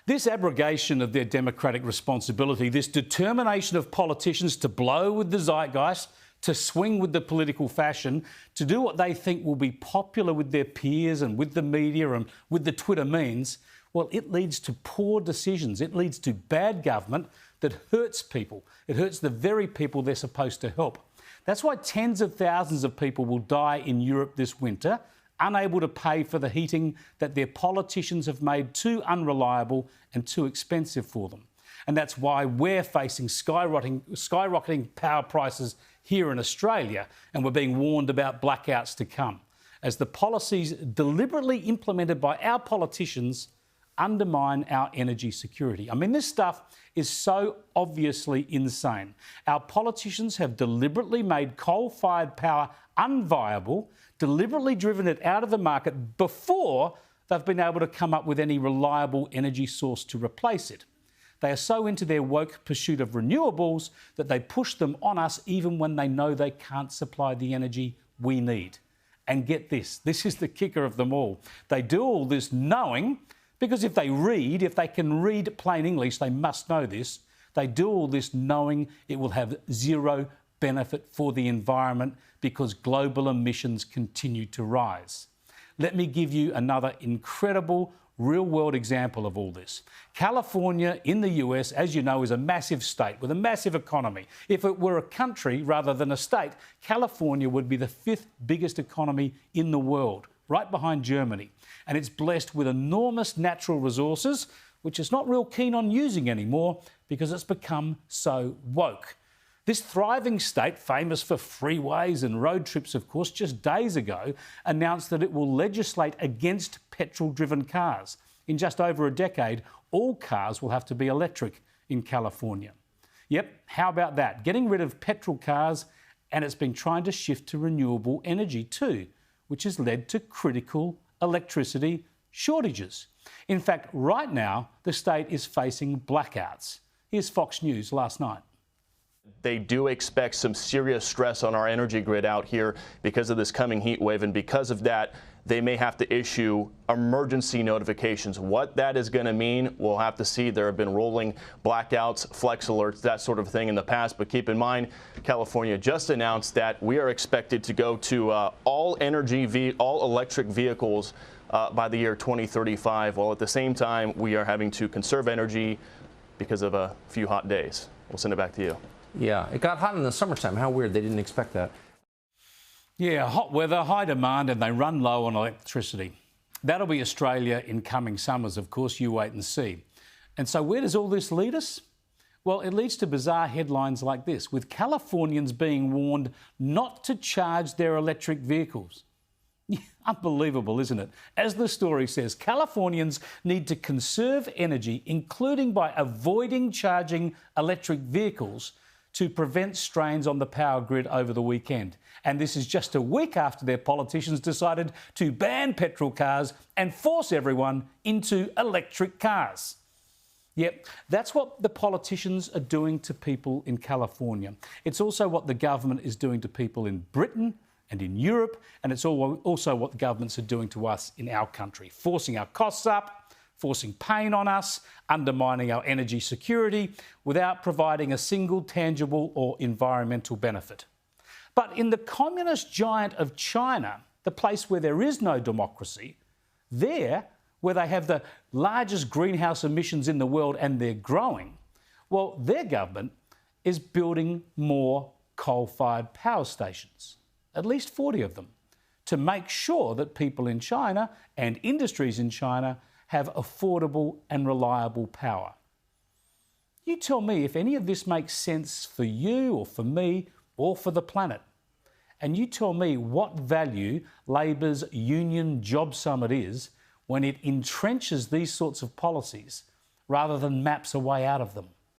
This abrogation of their democratic responsibility, this determination of politicians to blow with the zeitgeist, to swing with the political fashion, to do what they think will be popular with their peers and with the media and with the Twitter memes, well, it leads to poor decisions. It leads to bad government that hurts people. It hurts the very people they're supposed to help. That's why tens of thousands of people will die in Europe this winter, unable to pay for the heating that their politicians have made too unreliable and too expensive for them. And that's why we're facing skyrocketing power prices here in Australia, and we're being warned about blackouts to come, as the policies deliberately implemented by our politicians undermine our energy security. I mean, this stuff is so obviously insane. Our politicians have deliberately made coal-fired power unviable, deliberately driven it out of the market before they've been able to come up with any reliable energy source to replace it. They are so into their woke pursuit of renewables that they push them on us even when they know they can't supply the energy we need. And get this is the kicker of them all. They do all this knowing, because if they can read plain English, they must know this. They do all this knowing it will have zero benefit for the environment because global emissions continue to rise. Let me give you another incredible real-world example of all this. California in the US, as you know, is a massive state with a massive economy. If it were a country rather than a state, California would be the 5th biggest economy in the world, right behind Germany. And it's blessed with enormous natural resources, which it's not real keen on using anymore because it's become so woke. This thriving state, famous for freeways and road trips, of course, just days ago announced that it will legislate against petrol-driven cars. In just over a decade, all cars will have to be electric in California. Yep, how about that? Getting rid of petrol cars, and it's been trying to shift to renewable energy too, which has led to critical electricity shortages. In fact, right now, the state is facing blackouts. Here's Fox News last night. They do expect some serious stress on our energy grid out here because of this coming heat wave, and because of that, they may have to issue emergency notifications. What that is going to mean, we'll have to see. There have been rolling blackouts, flex alerts, that sort of thing in the past, but keep in mind, California just announced that we are expected to go to all electric vehicles by the year 2035, while at the same time, we are having to conserve energy because of a few hot days. We'll send it back to you. Yeah, it got hot in the summertime. How weird. They didn't expect that. Yeah, hot weather, high demand, and they run low on electricity. That'll be Australia in coming summers, of course. You wait and see. And so where does all this lead us? Well, it leads to bizarre headlines like this, with Californians being warned not to charge their electric vehicles. Unbelievable, isn't it? As the story says, Californians need to conserve energy, including by avoiding charging electric vehicles, to prevent strains on the power grid over the weekend. And this is just a week after their politicians decided to ban petrol cars and force everyone into electric cars. Yep, that's what the politicians are doing to people in California. It's also what the government is doing to people in Britain and in Europe, and it's also what the governments are doing to us in our country, forcing our costs up, forcing pain on us, undermining our energy security without providing a single tangible or environmental benefit. But in the communist giant of China, the place where there is no democracy, there, where they have the largest greenhouse emissions in the world and they're growing, well, their government is building more coal-fired power stations, at least 40 of them, to make sure that people in China and industries in China have affordable and reliable power. You tell me if any of this makes sense for you or for me or for the planet. And you tell me what value Labor's Union Job Summit is when it entrenches these sorts of policies rather than maps a way out of them.